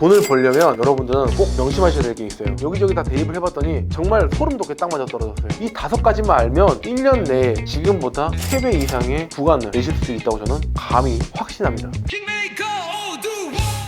돈을 벌려면 여러분들은 꼭 명심하셔야 될 게 있어요. 여기저기 다 대입을 해봤더니 정말 소름 돋게 딱 맞아 떨어졌어요. 이 5가지만 알면 1년 내에 지금보다 3배 이상의 부가를 내실 수 있다고 저는 감히 확신합니다.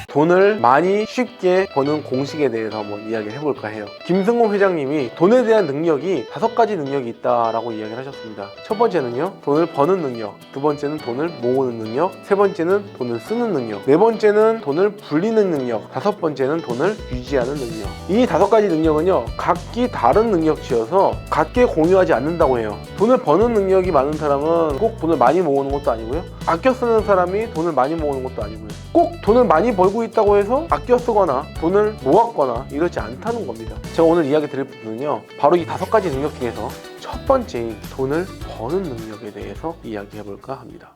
돈을 많이 쉽게 버는 공식에 대해서 한번 이야기를 해볼까 해요. 김승호 회장님이 돈에 대한 능력이 5가지 능력이 있다라고 이야기를 하셨습니다. 첫 번째는요, 돈을 버는 능력. 두 번째는 돈을 모으는 능력. 세 번째는 돈을 쓰는 능력. 네 번째는 돈을 불리는 능력. 다섯 번째는 돈을 유지하는 능력. 이 5가지 능력은요, 각기 다른 능력치여서 각기 공유하지 않는다고 해요. 돈을 버는 능력이 많은 사람은 꼭 돈을 많이 모으는 것도 아니고요, 아껴 쓰는 사람이 돈을 많이 모으는 것도 아니고요, 꼭 돈을 많이 벌고 있다고 해서 아껴 쓰거나 돈을 모았거나 이러지 않다는 겁니다. 제가 오늘 이야기 드릴 부분은요, 바로 이 5가지 능력 중에서 첫 번째인 돈을 버는 능력에 대해서 이야기해 볼까 합니다.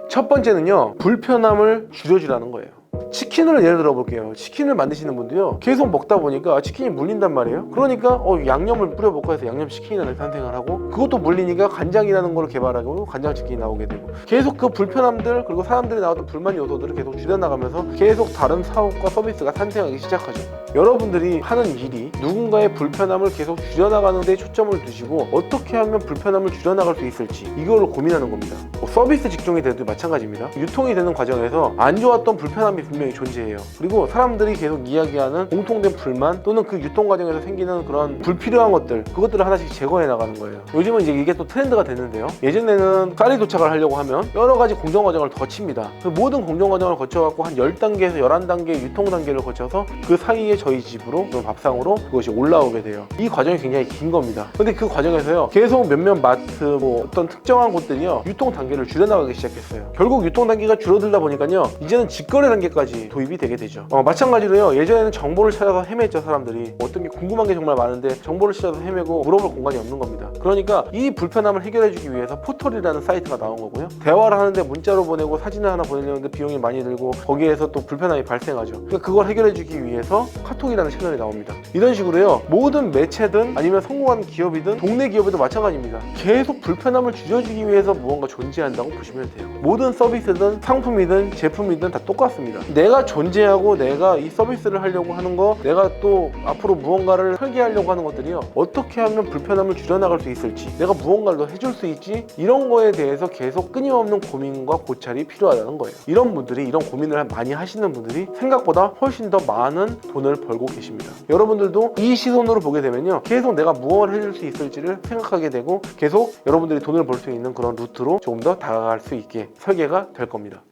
첫 번째는요, 불편함을 줄여주라는 거예요. 치킨을 예를 들어 볼게요. 치킨을 만드시는 분도요, 계속 먹다 보니까 치킨이 물린단 말이에요. 그러니까 양념을 뿌려볼까 해서 양념치킨이라는 탄생을 하고, 그것도 물리니까 간장이라는 걸 개발하고 간장치킨이 나오게 되고, 계속 그 불편함들, 그리고 사람들이 나왔던 불만 요소들을 계속 줄여나가면서 계속 다른 사업과 서비스가 탄생하기 시작하죠. 여러분들이 하는 일이 누군가의 불편함을 계속 줄여나가는 데 초점을 두시고, 어떻게 하면 불편함을 줄여나갈 수 있을지 이걸 고민하는 겁니다. 서비스 직종이 돼도 마찬가지입니다. 유통이 되는 과정에서 안 좋았던 불편함이 분명히 존재해요. 그리고 사람들이 계속 이야기하는 공통된 불만, 또는 그 유통 과정에서 생기는 그런 불필요한 것들, 그것들을 하나씩 제거해 나가는 거예요. 요즘은 이제 이게 또 트렌드가 됐는데요, 예전에는 쌀이 도착을 하려고 하면 여러 가지 공정 과정을 거칩니다. 그 모든 공정 과정을 거쳐갖고 한 10단계에서 11단계 유통 단계를 거쳐서 그 사이에 저희 집으로, 밥상으로 그것이 올라오게 돼요. 이 과정이 굉장히 긴 겁니다. 근데 그 과정에서요, 계속 몇몇 마트, 어떤 특정한 곳들이요, 유통 단계를 줄여나가기 시작했어요. 결국 유통 단계가 줄어들다 보니까요, 이제는 직거래 단계까지 도입이 되게 되죠. 마찬가지로요, 예전에는 정보를 찾아서 헤맸죠. 사람들이 어떤 게 궁금한 게 정말 많은데 정보를 찾아서 헤매고 물어볼 공간이 없는 겁니다. 그러니까 이 불편함을 해결해주기 위해서 포털이라는 사이트가 나온 거고요, 대화를 하는데 문자로 보내고 사진을 하나 보내려는데 비용이 많이 들고 거기에서 또 불편함이 발생하죠. 그러니까 그걸 해결해주기 위해서 카톡이라는 채널이 나옵니다. 이런 식으로요, 모든 매체든 아니면 성공하는 기업이든 동네 기업에도 마찬가지입니다. 계속 불편함을 줄여주기 위해서 무언가 존재한다고 보시면 돼요. 모든 서비스든 상품이든 제품이든 다 똑같습니다. 내가 존재하고 내가 이 서비스를 하려고 하는 거, 내가 또 앞으로 무언가를 설계하려고 하는 것들이요, 어떻게 하면 불편함을 줄여나갈 수 있을지, 내가 무언가를 더 해줄 수 있지, 이런 거에 대해서 계속 끊임없는 고민과 고찰이 필요하다는 거예요. 이런 분들이, 이런 고민을 많이 하시는 분들이 생각보다 훨씬 더 많은 돈을 벌고 계십니다. 여러분들도 이 시선으로 보게 되면요, 계속 내가 무엇을 해줄 수 있을지를 생각하게 되고, 계속 여러분들이 돈을 벌 수 있는 그런 루트로 조금 더 다가갈 수 있게 설계가 될 겁니다.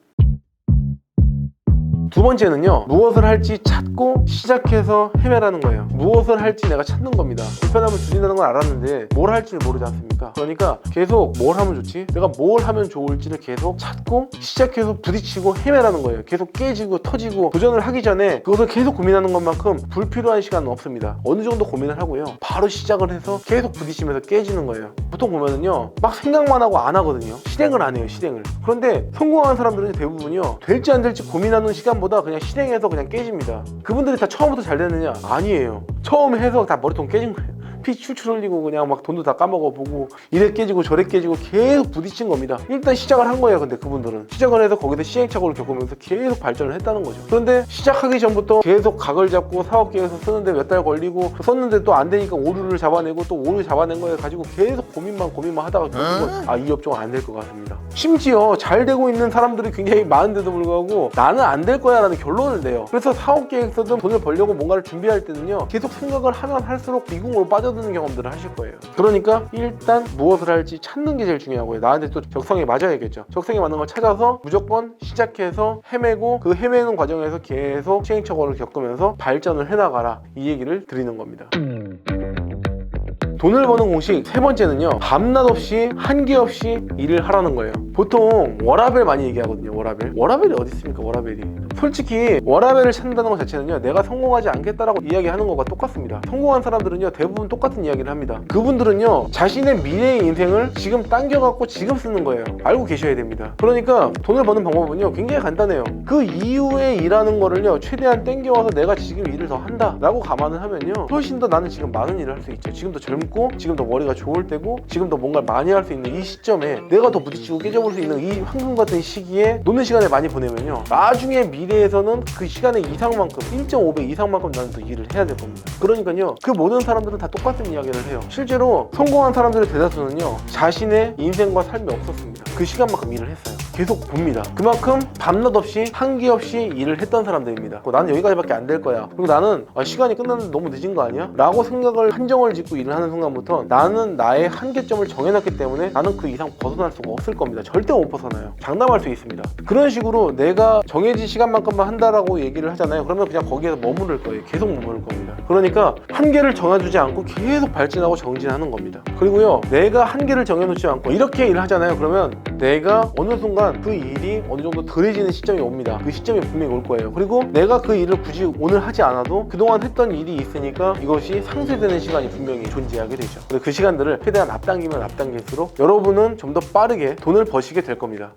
두 번째는요, 무엇을 할지 찾고 시작해서 헤매라는 거예요. 무엇을 할지 내가 찾는 겁니다. 불편함을 줄인다는 건 알았는데 뭘 할지를 모르지 않습니까? 그러니까 계속 뭘 하면 좋지? 내가 뭘 하면 좋을지를 계속 찾고 시작해서 부딪히고 헤매라는 거예요. 계속 깨지고 터지고 도전을 하기 전에 그것을 계속 고민하는 것만큼 불필요한 시간은 없습니다. 어느 정도 고민을 하고요, 바로 시작을 해서 계속 부딪히면서 깨지는 거예요. 보통 보면은요, 막 생각만 하고 안 하거든요. 실행을 안 해요, 실행을. 그런데 성공하는 사람들은 대부분요, 될지 안 될지 고민하는 시간보다 그냥 실행해서 그냥 깨집니다. 그분들이 다 처음부터 잘 되느냐? 아니에요. 처음 해서 다 머리통 깨진 거예요. 피 출출 흘리고 그냥 막 돈도 다 까먹어 보고, 이래 깨지고 저래 깨지고 계속 부딪힌 겁니다. 일단 시작을 한 거예요. 근데 그분들은 시작을 해서 거기서 시행착오를 겪으면서 계속 발전을 했다는 거죠. 그런데 시작하기 전부터 계속 각을 잡고 사업 계획서 쓰는데 몇 달 걸리고, 썼는데 또 안 되니까 오류를 잡아내고, 또 오류 잡아낸 거에 가지고 계속 고민만 하다가 결국은 이 업종은 안 될 것 같습니다. 심지어 잘 되고 있는 사람들이 굉장히 많은데도 불구하고 나는 안 될 거야 라는 결론을 내요. 그래서 사업 계획서든 돈을 벌려고 뭔가를 준비할 때는요, 계속 생각을 하면 할수록 미궁으로 빠져드는 경험들을 하실 거예요. 그러니까 일단 무엇을 할지 찾는 게 제일 중요하고요, 나한테 또 적성에 맞아야겠죠. 적성에 맞는 걸 찾아서 무조건 시작해서 헤매고, 그 헤매는 과정에서 계속 시행착오를 겪으면서 발전을 해나가라, 이 얘기를 드리는 겁니다. 돈을 버는 공식 세 번째는요, 밤낮 없이 한계 없이 일을 하라는 거예요. 보통 워라밸 많이 얘기하거든요. 워라밸이 어디 있습니까? 워라밸이. 솔직히 워라밸을 찾는다는 것 자체는요, 내가 성공하지 않겠다라고 이야기하는 것과 똑같습니다. 성공한 사람들은요, 대부분 똑같은 이야기를 합니다. 그분들은요, 자신의 미래의 인생을 지금 당겨갖고 지금 쓰는 거예요. 알고 계셔야 됩니다. 그러니까 돈을 버는 방법은요, 굉장히 간단해요. 그 이후에 일하는 거를요, 최대한 당겨와서 내가 지금 일을 더 한다 라고 감안을 하면요, 훨씬 더 나는 지금 많은 일을 할 수 있죠. 지금도 젊고 젊고 지금 더 머리가 좋을 때고 지금 더 뭔가를 많이 할 수 있는 이 시점에 내가 더 부딪히고 깨져볼 수 있는 이 황금 같은 시기에 노는 시간을 많이 보내면요, 나중에 미래에서는 그 시간의 이상만큼 1.5배 이상만큼 나는 더 일을 해야 될 겁니다. 그러니까요, 그 모든 사람들은 다 똑같은 이야기를 해요. 실제로 성공한 사람들의 대다수는요, 자신의 인생과 삶이 없었습니다. 그 시간만큼 일을 했어요. 계속 봅니다. 그만큼 밤낮 없이 한기 없이 일을 했던 사람들입니다. 나는 여기까지밖에 안 될 거야. 그리고 나는 시간이 끝났는데 너무 늦은 거 아니야? 라고 생각을 한정을 짓고 일을 하는 순간부터 나는 나의 한계점을 정해놨기 때문에 나는 그 이상 벗어날 수가 없을 겁니다. 절대 못 벗어나요. 장담할 수 있습니다. 그런 식으로 내가 정해진 시간만큼만 한다라고 얘기를 하잖아요. 그러면 그냥 거기에서 머무를 거예요. 계속 머무를 겁니다. 그러니까 한계를 정해주지 않고 계속 발전하고 정진하는 겁니다. 그리고요, 내가 한계를 정해놓지 않고 이렇게 일을 하잖아요. 그러면 내가 어느 순간 그 일이 어느 정도 덜해지는 시점이 옵니다. 그 시점이 분명히 올 거예요. 그리고 내가 그 일을 굳이 오늘 하지 않아도 그동안 했던 일이 있으니까 이것이 상쇄되는 시간이 분명히 존재하게 되죠. 그 시간들을 최대한 앞당기면 앞당길수록 여러분은 좀 더 빠르게 돈을 버시게 될 겁니다.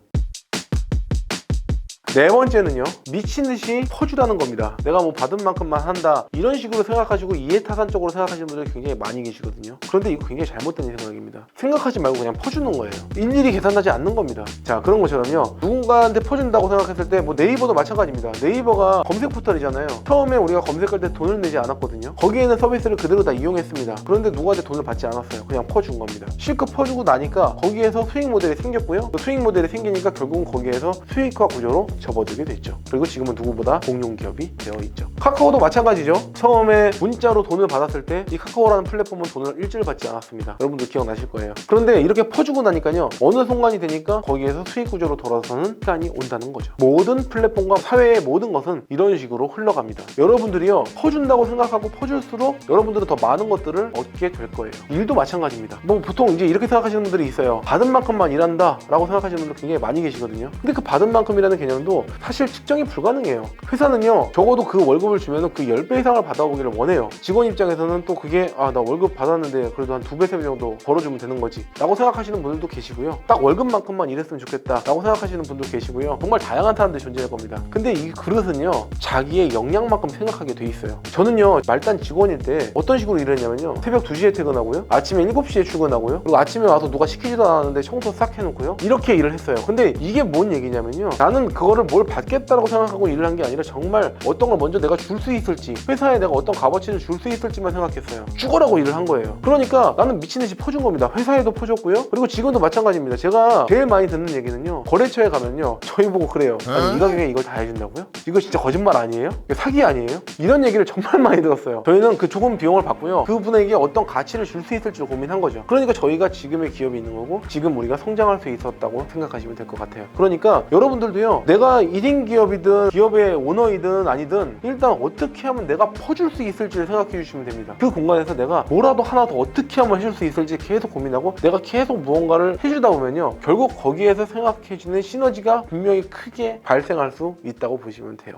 네 번째는요, 미친듯이 퍼주라는 겁니다. 내가 뭐 받은 만큼만 한다, 이런 식으로 생각하시고 이해타산적으로 생각하시는 분들이 굉장히 많이 계시거든요. 그런데 이거 굉장히 잘못된 생각입니다. 생각하지 말고 그냥 퍼주는 거예요. 일일이 계산하지 않는 겁니다. 자, 그런 것처럼요, 누군가한테 퍼준다고 생각했을 때 뭐 네이버도 마찬가지입니다. 네이버가 검색 포털이잖아요. 처음에 우리가 검색할 때 돈을 내지 않았거든요. 거기에는 서비스를 그대로 다 이용했습니다. 그런데 누구한테 돈을 받지 않았어요. 그냥 퍼준 겁니다. 실컷 퍼주고 나니까 거기에서 수익 모델이 생겼고요. 그 수익 모델이 생기니까 결국은 거기에서 수익화 구조로 접어들게 됐죠. 그리고 지금은 누구보다 공룡 기업이 되어 있죠. 카카오도 마찬가지죠. 처음에 문자로 돈을 받았을 때 이 카카오라는 플랫폼은 돈을 일주일 받지 않았습니다. 여러분들 기억나실 거예요. 그런데 이렇게 퍼주고 나니까요, 어느 순간이 되니까 거기에서 수익 구조로 돌아서는 시간이 온다는 거죠. 모든 플랫폼과 사회의 모든 것은 이런 식으로 흘러갑니다. 여러분들이요, 퍼준다고 생각하고 퍼줄수록 여러분들은 더 많은 것들을 얻게 될 거예요. 일도 마찬가지입니다. 뭐 보통 이제 이렇게 생각하시는 분들이 있어요. 받은 만큼만 일한다 라고 생각하시는 분들 굉장히 많이 계시거든요. 근데 그 받은 만큼이라는 개념도 사실 측정이 불가능해요. 회사는요, 적어도 그 월급을 주면 그 10배 이상을 받아보기를 원해요. 직원 입장에서는 또 그게 나 월급 받았는데 그래도 한 2배, 3배 정도 벌어주면 되는 거지 라고 생각하시는 분들도 계시고요. 딱 월급만큼만 일했으면 좋겠다 라고 생각하시는 분도 계시고요. 정말 다양한 사람들이 존재할 겁니다. 근데 이 그릇은요, 자기의 역량만큼 생각하게 돼 있어요. 저는요, 말단 직원일 때 어떤 식으로 일을 했냐면요, 새벽 2시에 퇴근하고요, 아침에 7시에 출근하고요, 그리고 아침에 와서 누가 시키지도 않았는데 청소 싹 해놓고요, 이렇게 일을 했어요. 근데 이게 뭔 얘기냐면요, 나는 그거를 뭘 받겠다라고 생각하고 일을 한 게 아니라 정말 어떤 걸 먼저 내가 줄 수 있을지, 회사에 내가 어떤 값어치를 줄 수 있을지만 생각했어요. 죽어라고 일을 한 거예요. 그러니까 나는 미친듯이 퍼준 겁니다. 회사에도 퍼줬고요, 그리고 지금도 마찬가지입니다. 제가 제일 많이 듣는 얘기는요, 거래처에 가면요, 저희 보고 그래요. 아니, 이 가격에 이걸 다 해준다고요? 이거 진짜 거짓말 아니에요? 이거 사기 아니에요? 이런 얘기를 정말 많이 들었어요. 저희는 그 조금 비용을 받고요, 그분에게 어떤 가치를 줄 수 있을지 고민한 거죠. 그러니까 저희가 지금의 기업이 있는 거고 지금 우리가 성장할 수 있었다고 생각하시면 될 것 같아요. 그러니까 여러분들도요, 내가 1인 기업이든 기업의 오너이든 아니든 일단 어떻게 하면 내가 퍼줄 수 있을지를 생각해 주시면 됩니다. 그 공간에서 내가 뭐라도 하나 더 어떻게 하면 해줄 수 있을지 계속 고민하고 내가 계속 무언가를 해주다 보면요, 결국 거기에서 생각해주는 시너지가 분명히 크게 발생할 수 있다고 보시면 돼요.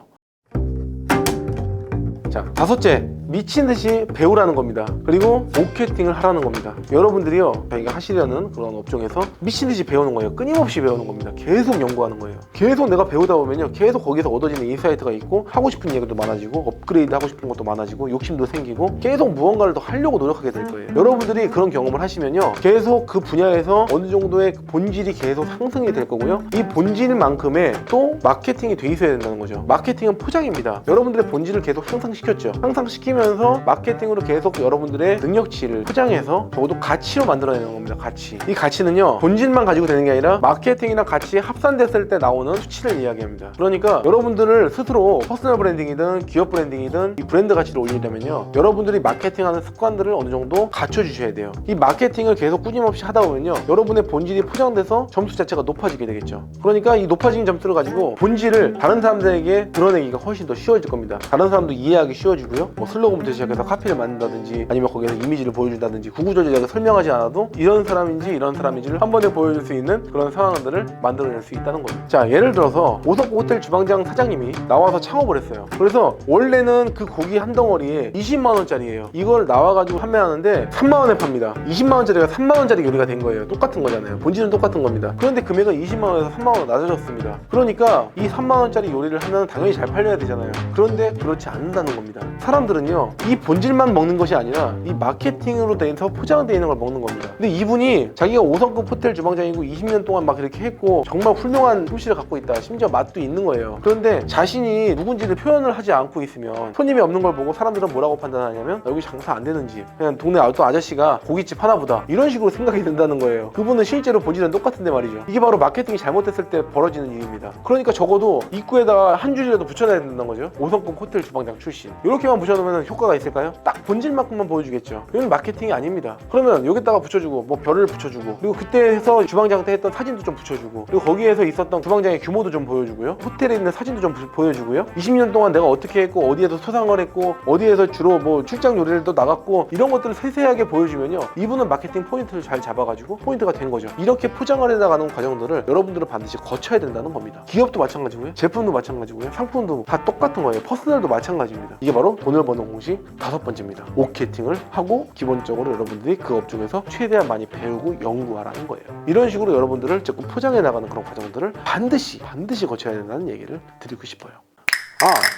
자, 다섯째, 미친듯이 배우라는 겁니다. 그리고 마케팅을 하라는 겁니다. 여러분들이요, 자기가 하시려는 그런 업종에서 미친듯이 배우는 거예요. 끊임없이 배우는 겁니다. 계속 연구하는 거예요. 계속 내가 배우다 보면요, 계속 거기서 얻어지는 인사이트가 있고 하고 싶은 얘기도 많아지고 업그레이드 하고 싶은 것도 많아지고 욕심도 생기고 계속 무언가를 더 하려고 노력하게 될 거예요. 여러분들이 그런 경험을 하시면요, 계속 그 분야에서 어느 정도의 본질이 계속 상승이 될 거고요, 이 본질만큼의 또 마케팅이 돼 있어야 된다는 거죠. 마케팅은 포장입니다. 여러분들의 본질을 계속 향상시켰죠. 향상시키면서 마케팅으로 계속 여러분들의 능력치를 포장해서 적어도 가치로 만들어내는 겁니다. 가치. 이 가치는요, 본질만 가지고 되는 게 아니라 마케팅이랑 같이 합산됐을 때 나오는 수치를 이야기합니다. 그러니까 여러분들을 스스로 퍼스널 브랜딩이든 기업 브랜딩이든 이 브랜드 가치를 올리려면요, 여러분들이 마케팅하는 습관들을 어느 정도 갖춰주셔야 돼요. 이 마케팅을 계속 끊임없이 하다 보면요, 여러분의 본질이 포장돼서 점수 자체가 높아지게 되겠죠. 그러니까 이 높아진 점수를 가지고 본질을 다른 사람들에게 드러내기가 훨씬 더 쉬워질 겁니다. 다른 사람도 이해하기 쉬워지고요, 뭐 슬로건부터 시작해서 카피를 만든다든지 아니면 거기에서 이미지를 보여준다든지 구구절절하게 설명하지 않아도 이런 사람인지 이런 사람인지를 한 번에 보여줄 수 있는 그런 상황들을 만들어낼 수 있다는 거죠. 자, 예를 들어서 오석고 호텔 주방장 사장님이 나와서 창업을 했어요. 그래서 원래는 그 고기 한 덩어리에 20만원짜리예요. 이걸 나와가지고 판매하는데 3만원에 팝니다. 20만원짜리가 3만원짜리 요리가 된 거예요. 똑같은 거잖아요. 본질은 똑같은 겁니다. 그런데 금액은 20만원에서 3만원 낮아졌습니다. 그러니까 이 3만원짜리 요리를 하면 당연히 잘 팔려야 되잖아요. 그런데 그렇지 않는다는 겁니다. 사람들은요 이 본질만 먹는 것이 아니라 이 마케팅으로 돼서 포장되어 있는 걸 먹는 겁니다. 근데 이분이 자기가 5성급 호텔 주방장이고 20년 동안 막 이렇게 했고 정말 훌륭한 솜씨를 갖고 있다, 심지어 맛도 있는 거예요. 그런데 자신이 누군지를 표현을 하지 않고 있으면 손님이 없는 걸 보고 사람들은 뭐라고 판단하냐면 여기 장사 안 되는 집, 그냥 동네 또 아저씨가 고깃집 하나 보다, 이런 식으로 생각이 든다는 거예요. 그분은 실제로 본질은 똑같은데 말이죠. 이게 바로 마케팅이 잘못됐을 때 벌어지는 일입니다. 그러니까 적어도 입구에다가 한 줄이라도 붙여놔야 된다는 거죠. 5성급 호텔 주방장 출신, 이렇게만 붙여놓으면 효과가 있을까요? 딱 본질만큼만 보여주겠죠. 이건 마케팅이 아닙니다. 그러면 여기다가 붙여주고 뭐 별을 붙여주고, 그리고 그때 해서 주방장 때 했던 사진도 좀 붙여주고, 그리고 거기에서 있었던 주방장의 규모도 좀 보여주고요, 호텔에 있는 사진도 좀 보여주고요, 20년 동안 내가 어떻게 했고 어디에서 소상을 했고 어디에서 주로 뭐 출장 요리를 또 나갔고, 이런 것들을 세세하게 보여주면요 이분은 마케팅 포인트를 잘 잡아가지고 포인트가 된 거죠. 이렇게 포장을 해나가는 과정들을 여러분들은 반드시 거쳐야 된다는 겁니다. 기업도 마찬가지고요, 제품도 마찬가지고요, 상품도 다 똑같은 거예요. 퍼스널도 마찬가지입니다. 이게 바로 돈을 버는 공식 5번째입니다. 오케팅을 하고 기본적으로 여러분들이 그 업종에서 최대한 많이 배우고 연구하라는 거예요. 이런 식으로 여러분들을 자꾸 포장해 나가는 그런 과정들을 반드시 거쳐야 된다는 얘기를 드리고 싶어요.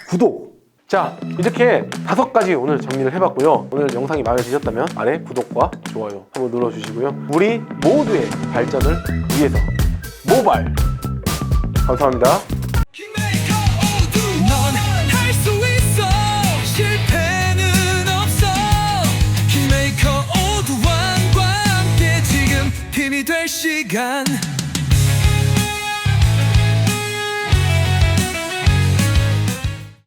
구독! 자, 이렇게 5가지 오늘 정리를 해봤고요. 오늘 영상이 마음에 드셨다면 아래 구독과 좋아요 한번 눌러주시고요. 우리 모두의 발전을 위해서 모발! 감사합니다. 힘이 될 시간